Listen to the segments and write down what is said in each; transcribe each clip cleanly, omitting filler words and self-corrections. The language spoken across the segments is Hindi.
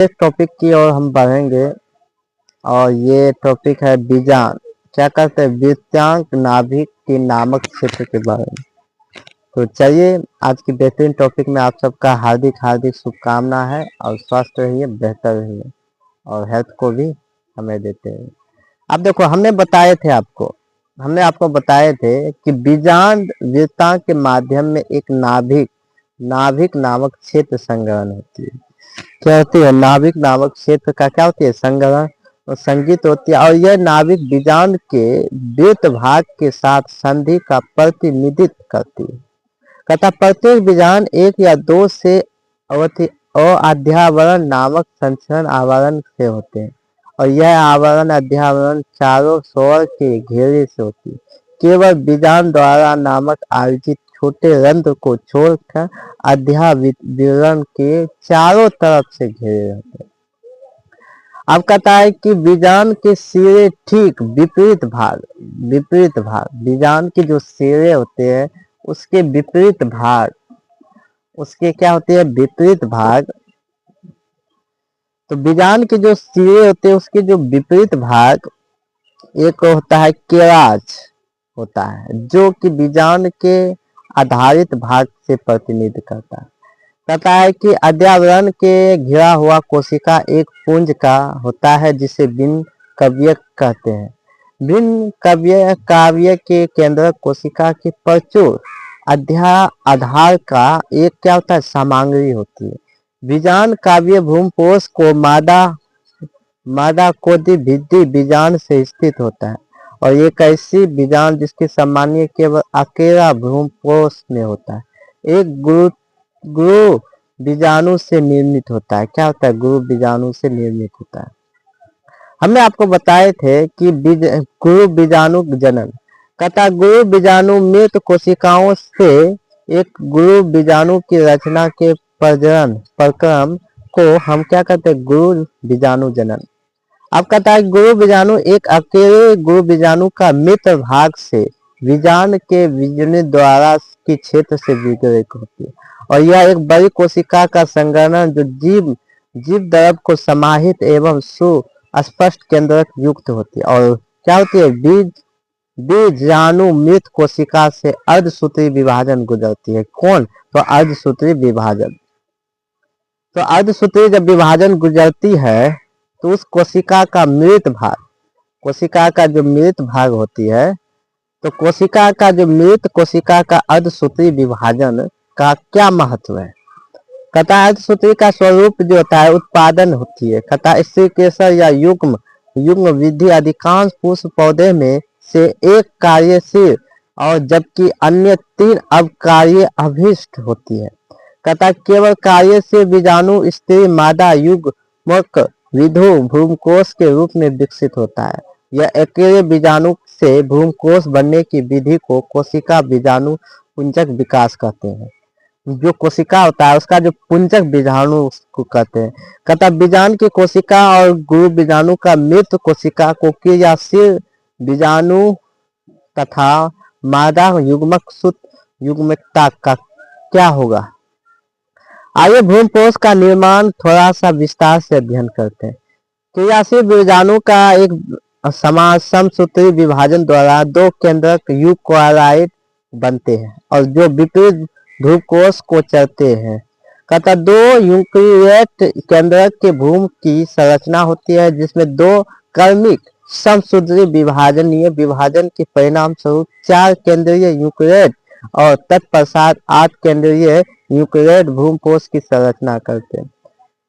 इस टॉपिक की ओर हम बढ़ेंगे और ये टॉपिक है बीजांड। क्या कहते हैं? विषयांक नाभिक के नामक क्षेत्र के बारे में। तो चलिए, आज की बेहतरीन टॉपिक में आप सबका हार्दिक हार्दिक शुभकामना है और स्वस्थ रहिए, बेहतर रहिए और हेल्थ को भी समय देते हैं। अब देखो, हमने आपको बताए थे कि बीजांड विषयांक के माध्यम में एक नाभिक नामक क्षेत्र संग्रहण होती है। क्या होती है? नाभिक नामक क्षेत्र का क्या होती है? संग्रहण और संगीत होती है। और यह नाभिक बीजांड के वृत्त भाग के साथ संधि का प्रतिनिधित्व करती है। तथा प्रत्येक बीजांड एक या दो से अध्यावरण नामक संचरण आवरण से होते हैं और यह आवरण अध्यावरण चारों स्वर के घेरे से होती है। केवल बीजांड द्वारा नामक आयोजित छोटे रंध्र को छोड़कर अध्यावरण के चारों तरफ से घिरे रहते हैं। अब कहता है कि बीजांड के सिरे ठीक विपरीत भाग बीजांड के जो सिरे होते हैं उसके विपरीत भाग, उसके क्या होते हैं? विपरीत भाग। तो बीजांड के जो सिरे होते हैं उसके जो विपरीत भाग, एक होता है केराज होता है जो कि बीजांड के आधारित भाग से प्रतिनिधित्व करता है। कहता है कि अध्यावरण के घिरा हुआ कोशिका एक पुंज का होता है जिसे बिन कव्य कहते हैं। बिन काव्य के केंद्रक कोशिका की प्रचुर आधार का एक क्या होता है? सामग्री होती है। बीजांड काव्य भूमकोश को मादा कोदि भित्ति बीजांड से स्थित होता है और एक ऐसी बीजांड जिसकी सामान्य केवल अकेला भ्रूणपोष में होता है। एक गुरु बीजाणु से निर्मित होता है। क्या होता है? गुरु बीजाणु से निर्मित होता है। हमने आपको बताए थे कि गुरु बीजाणु जनन। कहता गुरु बीजाणु मृत कोशिकाओं से एक गुरु बीजाणु की रचना के प्रक्रम को हम क्या कहते हैं? गुरु बीजाणु जनन। अब कहता है गुरु बीजाणु एक अकेले गुरु बीजाणु का मित्र भाग से बीजांड के बीजनित द्वारा की क्षेत्र से विकिरित होती है और यह एक बड़ी कोशिका का संगठन जो जीव द्रव को समाहित एवं सुस्पष्ट केंद्रक युक्त होती है। और क्या होती है? बीजाणु मृत कोशिका से अर्धसूत्री विभाजन गुजरती है। कौन? तो अर्धसूत्री विभाजन। तो अर्धसूत्री जब विभाजन गुजरती है तो उस कोशिका का मृत भाग, कोशिका का जो मृत भाग होती है, तो कोशिका का जो मृत कोशिका का अर्धसूत्री विभाजन का क्या महत्व है? कहता अर्धसूत्री का स्वरूप जो होता है उत्पादन होती है। कहता स्त्री केसर या युग्म विधि अधिकांश पुष्प पौधे में से एक कार्यशील और जबकि अन्य 3 अवकार्य अभिष्ट होती है। कहता केवल कार्यशील बीजाणु स्त्री मादा युग्मक विधु भ्रूणकोश के रूप में विकसित होता है। यह अकेले बीजाणु से भ्रूणकोश बनने की विधि को कोशिका बीजाणु पुंजक विकास कहते हैं। जो कोशिका होता है उसका जो पुंजक बीजाणु को कहते हैं। कहता बीजांड की कोशिका और गुरु बीजाणु का मृत कोशिका को क्रियाशील बीजाणु तथा मादा युग्मकता का क्या होगा? आइए भ्रूणपोष का निर्माण थोड़ा सा विस्तार से अध्ययन करते हैं। क्रियाशील बीजाणु का एक समसूत्री विभाजन द्वारा 2 केंद्रक यूकोराइड बनते हैं और जो विपरीत ध्रुवकोश को चलते हैं। कहता 2 यूकेरियोट केंद्रक के भ्रूण की संरचना होती है जिसमें 2 क्रमिक समसूत्री विभाजन के परिणाम स्वरूप 4 केंद्रीय यूकेरियोट और तत्पश्चात 8 केंद्रीय यूकेरियोट भ्रूणपोष की संरचना करते हैं।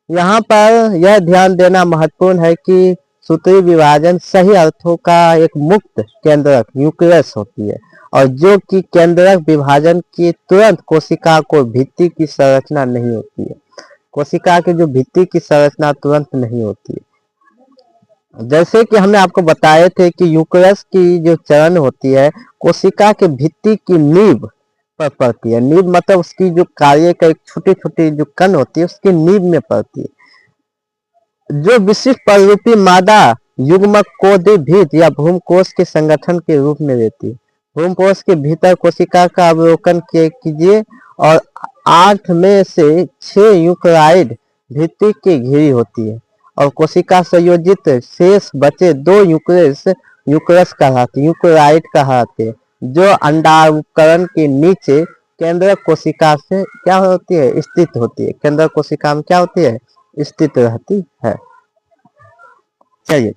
यहाँ पर यह ध्यान देना महत्वपूर्ण है कि सूत्री विभाजन सही अर्थों का एक मुक्त केंद्रक न्यूक्लियस होती है और जो कि केंद्रक विभाजन की तुरंत कोशिका को भित्ति की संरचना नहीं होती है। कोशिका की जो भित्ति की संरचना तुरंत नहीं होती है। जैसे कि हमने आपको बताए थे कि यूकेरियोट की जो चरण होती है कोशिका के भित्ति की नींव पर पड़ती है। नींव मतलब उसकी जो कार्य का एक छोटी छोटी जो कण होती है उसकी नींव में पड़ती है जो विशिष्ट पररूपी मादा युग्मक को द्विभीत या भ्रूणकोश के संगठन के रूप में रहती है। भ्रूणकोश के भीतर कोशिका का अवलोकन कीजिए और 8 में से 6 यूकेराइड भित्ति की घिरी होती है और कोशिका संयोजित शेष बचे दो यूकेरस कहलाते यूकेराइट कहलाते हैं, जो अंडावकरण के नीचे केंद्र कोशिका से क्या होती है, स्थित होती है। केंद्र कोशिका में क्या होती है, स्थित रहती है। चलिए,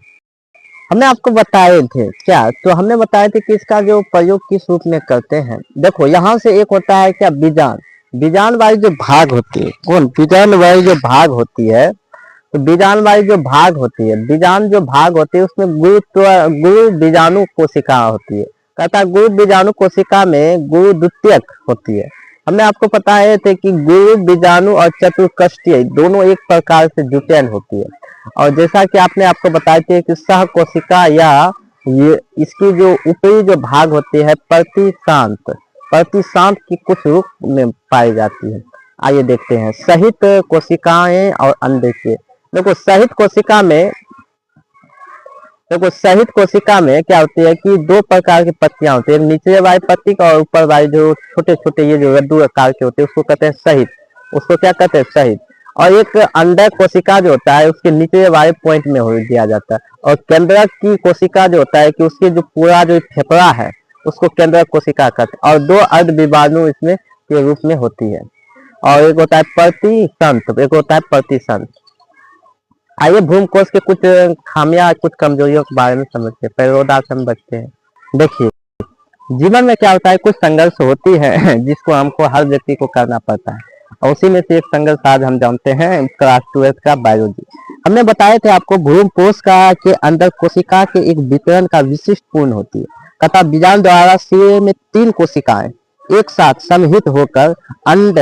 हमने आपको बताए थे क्या, तो हमने बताए थे कि इसका जो प्रयोग किस रूप में करते हैं। देखो यहाँ से एक होता है क्या, बीजान। बीजान वाली जो भाग होती है, कौन, बीजान वाली जो भाग होती है, तो बीजान वाली जो भाग होती है, बीजान जो भाग होती है उसमें गुरु बीजाणु कोशिका होती है। कहता है गुरु बीजाणु कोशिका में गुरु द्वितीयक होती है। हमने आपको बताए थे कि गुरु बीजाणु और चतुष्कष्टीय दोनों एक प्रकार से जुटेन होती है। और जैसा कि आपको बताए थे कि सह कोशिका या ये इसकी जो ऊपरी जो भाग होती है प्रतिशांत की कुछ रूप में पाई जाती है। आइए देखते हैं सहित कोशिकाएं और अंडकीय। देखो सहित कोशिका में क्या होती है कि दो प्रकार की पत्तियां होती है, एक नीचे वाली पत्ती और ऊपर वाली जो छोटे छोटे ये जो लड्डू आकार के होते हैं उसको कहते हैं सहित, उसको क्या कहते हैं सहित। और एक अंडक कोशिका जो होता है उसके नीचे वाले पॉइंट में हो दिया जाता है। और केंद्रक की कोशिका जो होता है कि उसके जो पूरा जो फेफड़ा है उसको केंद्रक कोशिका कहते हैं। और दो अर्धविभाजु इसमें के रूप में होती है। और एक होता है प्रतिसंत, एक होता है प्रतिसंत। आइए भूमकोश के कुछ खामियां, कुछ कमजोरियों के बारे में समझते हैं, परिरोधास हम बचते हैं। देखिए जीवन में क्या होता है, कुछ संघर्ष होती है जिसको हमको हर व्यक्ति को करना पड़ता है, और उसी में से एक संघर्ष आज हम जानते हैं क्लास 12 का बायोलॉजी। हमने बताए थे आपको भ्रूणपोष का के अंदर कोशिका के एक वितरण का विशिष्ट पूर्ण होती है तथा बीजाणु द्वारा सिरे में 3 कोशिकाएं एक साथ समूहित होकर अंड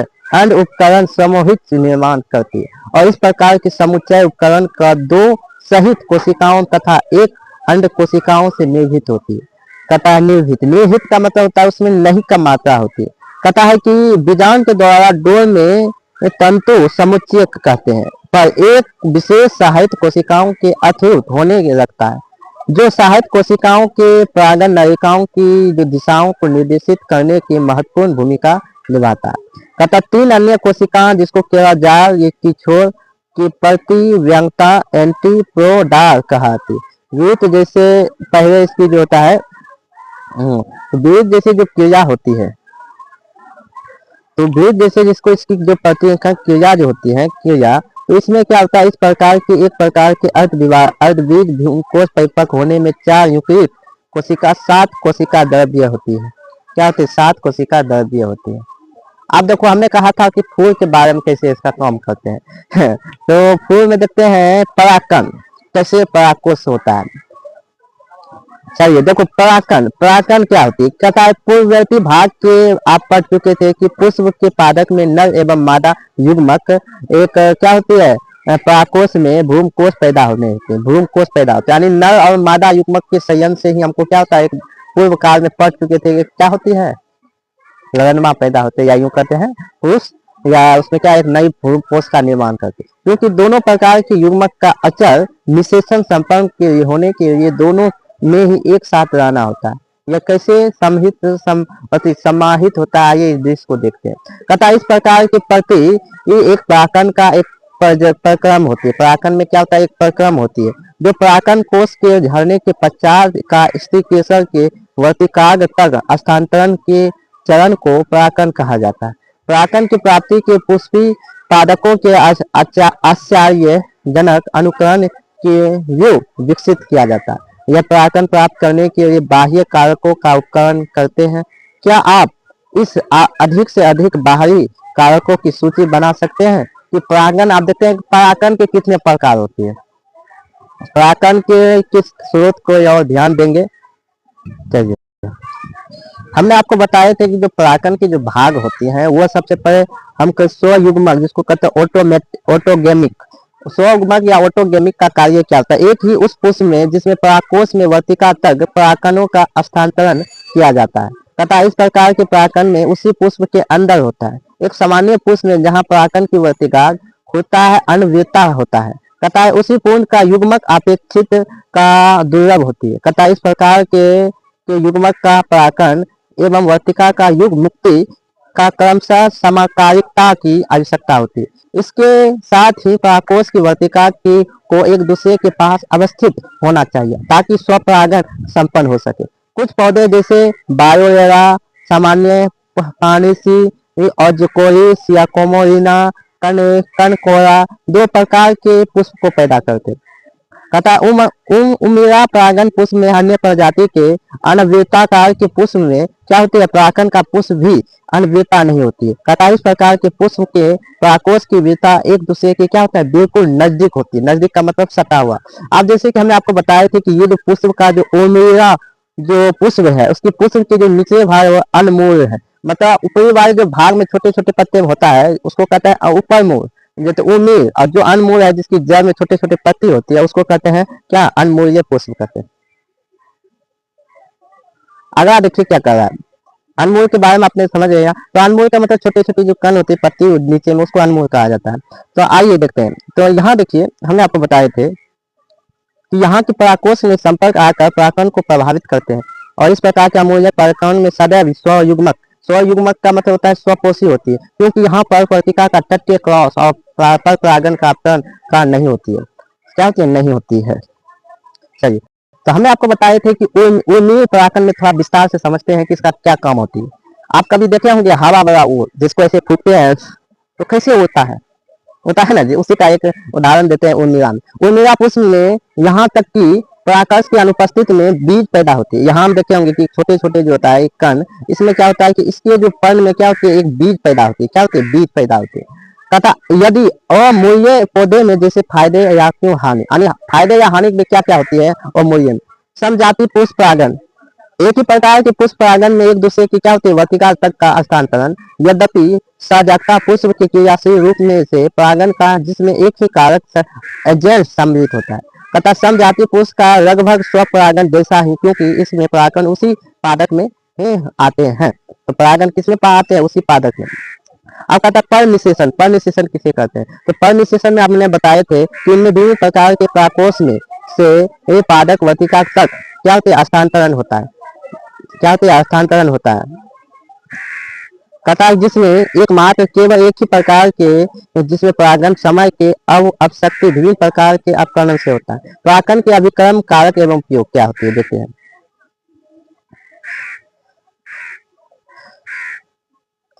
उपकरण समूहित निर्माण करती है। और इस प्रकार के समुच्चय उपकरण का 2 सहित कोशिकाओं तथा एक अंड कोशिकाओं से निर्मित होती है। कहता है निर्हित का मतलब होता है उसमें नहीं का मात्रा होती है। कहता है कि बीजाणु के द्वारा डोर में तंतु समुच्चय कहते हैं, पर एक विशेष सहायक कोशिकाओं के अतिरिक्त होने के लगता है, जो सहायक कोशिकाओं के परागण नलिकाओं की जो दिशाओं को निर्देशित करने की महत्वपूर्ण भूमिका निभाता है। कहता 3 अन्य कोशिकाएं जिसको केवल जार की छोर की प्रतिव्यंगता एंटीप्रोडार कहती। वृत्त जैसे पहले इसकी जो होता है वृत्त जैसे जो क्रिया होती है, तो वृत्त जैसे जिसको इसकी जो प्रतिव्यंगता क्रिया जो होती है क्रिया, तो इसमें क्या होता है, इस प्रकार की एक प्रकार के अर्धबीज भ्रूणकोश परिपक्व होने में 4 युग्मित कोशिका 7 कोशिका द्रव्य होती है। क्या होती है, 7 कोशिका द्रव्य होती है। अब देखो हमने कहा था कि फूल के बारे में कैसे इसका काम करते हैं तो फूल में देखते हैं परागकण कैसे परागकोश होता है। चलिए देखो परागकण क्या होती है। कहता है पूर्ववर्ती भाग के आप पढ़ चुके थे कि पुष्प के पादक में नर एवं मादा युग्मक एक क्या होती है, परागकोश में भ्रूणकोश पैदा होने होते हैं, भ्रूणकोश पैदा होते हैं, यानी नर और मादा युग्मक के संयन से ही हमको क्या होता है, पूर्व काल में पढ़ चुके थे क्या होती है, लगनमा पैदा होते, या यूं कहते हैं पुरुष, या उसमें क्या एक नई भ्रूणकोश का निर्माण करते, क्योंकि दोनों प्रकार के युग्मक का अचल निषेचन संपन्न के होने के लिए दोनों में ही एक साथ रहना होता है। यह कैसे समाहित होता है, ये इस दृश्य को देखते हैं। कहता है इस प्रकार के प्रति ये एक परागकण का एक प्रक्रम होती है। परागकण में क्या होता है, एक प्रक्रम होती है जो परागकण कोश के झरने के पश्चात का स्त्री केसर के वर्तिकाग्र तक स्थानांतरण के चरण को परागकण कहा जाता है। परागकण की प्राप्ति के पुष्पी पादकों के आश्चर्यजनक अनुकरण के युग विकसित किया जाता है। यह परागकण प्राप्त करने के लिए बाह्य कारकों का उपकरण करते हैं। क्या आप इस अधिक से अधिक बाहरी कारकों की सूची बना सकते हैं कि परागण, आप देखते हैं परागकण के कितने प्रकार होते हैं, परागकण के किस स्रोत को और ध्यान देंगे। चलिए हमने आपको बताए थे कि जो परागकण की जो भाग होती हैं वो सबसे पहले हम स्वयुग्मक जिसको कहते हैं ऑटोगेमिक, स्वयुग्मक या ऑटोगेमिक का कार्य क्या होता है, एक ही उस पुष्प में जिसमें परागकोश में वर्तिका तक परागकणों का स्थानांतरण किया जाता है तथा इस प्रकार के परागकण में उसी पुष्प के अंदर होता है। एक सामान्य पुष्प में जहाँ परागकण की वर्तिका होता है अनवृत्ता होता है, कहता है उसी पूर्ण का युग्मक अपेक्षित का दुर्लभ होती है। कहता है इस प्रकार के युग्मक का परागकण एवं वर्तिका का युग मुक्ति का क्रमशः समकालिकता की आवश्यकता होती है। इसके साथ ही परागकोश की वर्तिका की को एक दूसरे के पास अवस्थित होना चाहिए ताकि स्वपरागण संपन्न हो सके। कुछ पौधे जैसे बायोलेरा, सामान्य पानिसी और जोकोरिस या कोमोरिना कनकोरा दो प्रकार के पुष्प को पैदा करते हैं। तथा उमिरा परागन पुष्प में अन्य प्रजाति के अनवृत्ताकार के पुष्प में क्या होती है, परागन का पुष्प भी अनवृत्ता नहीं होती है। तथा इस प्रकार के पुष्प के परागकोश की वृत्ता एक दूसरे के क्या होता है, बिल्कुल नजदीक होती है। नजदीक का मतलब सटा हुआ। अब जैसे कि हमने आपको बताया था कि युद्ध पुष्प का जो उमिरा जो पुष्प है, उसकी पुष्प के जो निचले भाग है वो अनमूल है। मतलब ऊपरी वाले जो भाग में छोटे छोटे पत्ते होता है उसको कहते हैं ऊपर मूल, जैसे उमीर। और जो अनमूल है जिसकी जड़ में छोटे छोटे पत्ती होती है उसको कहते हैं क्या, अनमूल्य पुष्प कहते हैं। अगला देखिए क्या कर रहा है, अनमोल के बारे में आपने समझ लिया। तो अनमोल का मतलब छोटे छोटे जो कण होती है पत्ती नीचे में, उसको अनमोल कहा जाता है। तो आइए देखते हैं। तो यहाँ देखिए हमने आपको बताए थे कि यहाँ की पराकोश में संपर्क आकर पराकण को प्रभावित करते हैं और इस प्रकार के अमूल्य पराकण में सदैव स्वयुग्मक का मतलब होता है स्वपोषी होती है, क्योंकि यहाँ पर वर्तिका का तटीय क्रॉस और पर परागण का का नहीं होती है। क्या होती है, नहीं होती है। चलिए, तो हमने आपको बताए थे कि उर्मीय परागण में थोड़ा विस्तार से समझते हैं कि इसका क्या काम होती है। आप कभी देखे होंगे हवा भरा ऊर जिसको ऐसे फूकते हैं तो कैसे होता है ना जी, उसी का एक उदाहरण देते हैं उर्मिला में। उर्मिला पुष्प में यहाँ तक कि परागकश की अनुपस्थित में बीज पैदा होती है। यहाँ हम देखे होंगे कि छोटे छोटे जो होता है एक कण, इसमें क्या होता है कि इसके जो पर्ण में क्या होती है, एक बीज पैदा होती है। क्या होती है, बीज पैदा होती है। तथा यदि अमूल्य पौधे में जैसे फायदे या क्यों हानि, यानी फायदे या हानि में क्या क्या होती है अमूल्य में, समजाति पुष्प परागण, एक ही प्रकार के पुष्प परागण में एक दूसरे की क्या होती है, वर्तिका तक का हस्तांतरण। यद्यपि सजागता पुष्प के क्रियाशील रूप में से परागण का जिसमें एक ही कारक एजेंट सम्मिलित होता है। तथा समजाति पुष्प का लगभग स्वपरागण जैसा ही, क्योंकि इसमें परागण उसी पादक में आते हैं। तो परागण किसमें आते हैं, उसी पादक में। अब कहता है पर निषेचन किसे कहते हैं। तो पर निषेचन में आपने बताए थे कि इनमें विभिन्न प्रकार के पराकोश में से पादक वर्तिका तक क्या होते हैं, हस्तांतरण होता है। क्या होते हैं, हस्तांतरण होता है। कथा जिसमें एकमात्र केवल एक ही प्रकार के, जिसमें परागण समय के अवशक्ति विभिन्न प्रकार के अपकरण से होता है। परागण के अभिक्रम कारक एवं उपयोग क्या होती है, देखते हैं।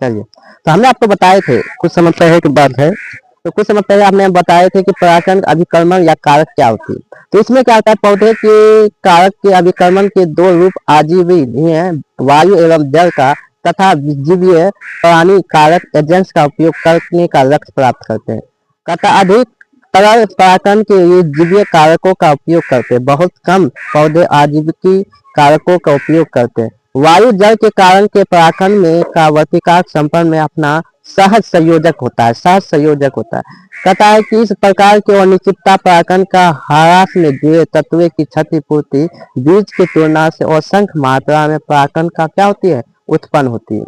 चलिए, तो हमने आपको बताए थे कुछ समय पहले की बात है, तो कुछ समय पहले आपने बताए थे कि परागण अभिक्रमण या कारक क्या होती है। तो इसमें क्या होता है, पौधे के कारक के अभिक्रमण के दो रूप आजीवी है, वायु एवं जल का, तथा जीवीय प्राणी कारक एजेंट्स का उपयोग करने का लक्ष्य प्राप्त करते हैं। तथा अधिक तरल परागण के लिए जीवीय कारकों का उपयोग करते हैं। बहुत कम पौधे आजीविकी कारकों का उपयोग करते हैं। वायु जल के कारण के परागण में का वर्तिकाक संपर्क में अपना सहज संयोजक होता है। कहता है कि इस प्रकार के अनिश्चितता परागण का ह्रास में जुड़े तत्व की क्षतिपूर्ति बीज की तुलना से असंख्य मात्रा में परागण का क्या होती है, उत्पन्न होती है।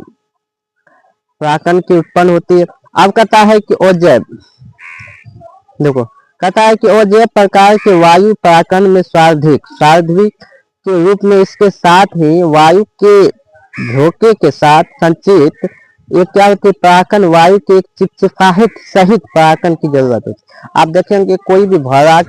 परागण की उत्पन्न होती है। अब कहता है कि अजैव, देखो कहता है कि अजैव प्रकार के वायु परागण में स्वार्धिक के रूप में इसके साथ ही वायु के झोंके के साथ संचित ये क्या होती है, परागण वायु के एक चिपचिपाहट सहित परागण की जरूरत होती है। आप देखेंगे कोई भी भौरा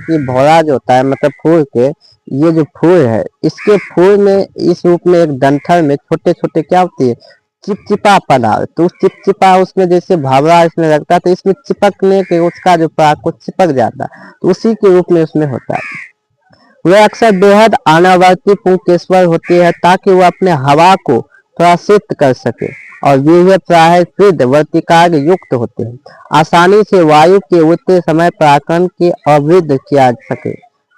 जो होता है, मतलब फूल के, ये जो फूल है इसके फूल में इस रूप में एक डंठल में छोटे छोटे क्या होती है, चिपचिपा पदार्थ। तो उस चिपचिपा उसमें जैसे भावरा इसमें लगता है, तो इसमें चिपकने के उसका जो पराग चिपक जाता है, तो उसी के रूप में उसमें होता है। वह अक्सर बेहद अनावर्ती पुंकेश्वर होती है ताकि वह अपने हवा को प्रसिद्ध कर सके और वे प्राय सिद्ध वर्तिकाग युक्त होते हैं। आसानी से वायु के उठते समय परागण के अवरुद्ध किया जा सके।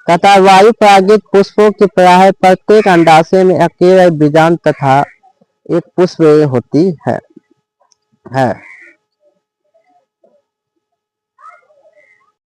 तथा वायु परागित पुष्पों के प्राय प्रत्येक अंडाशय में अकेले बीजांड तथा एक पुष्प होती है।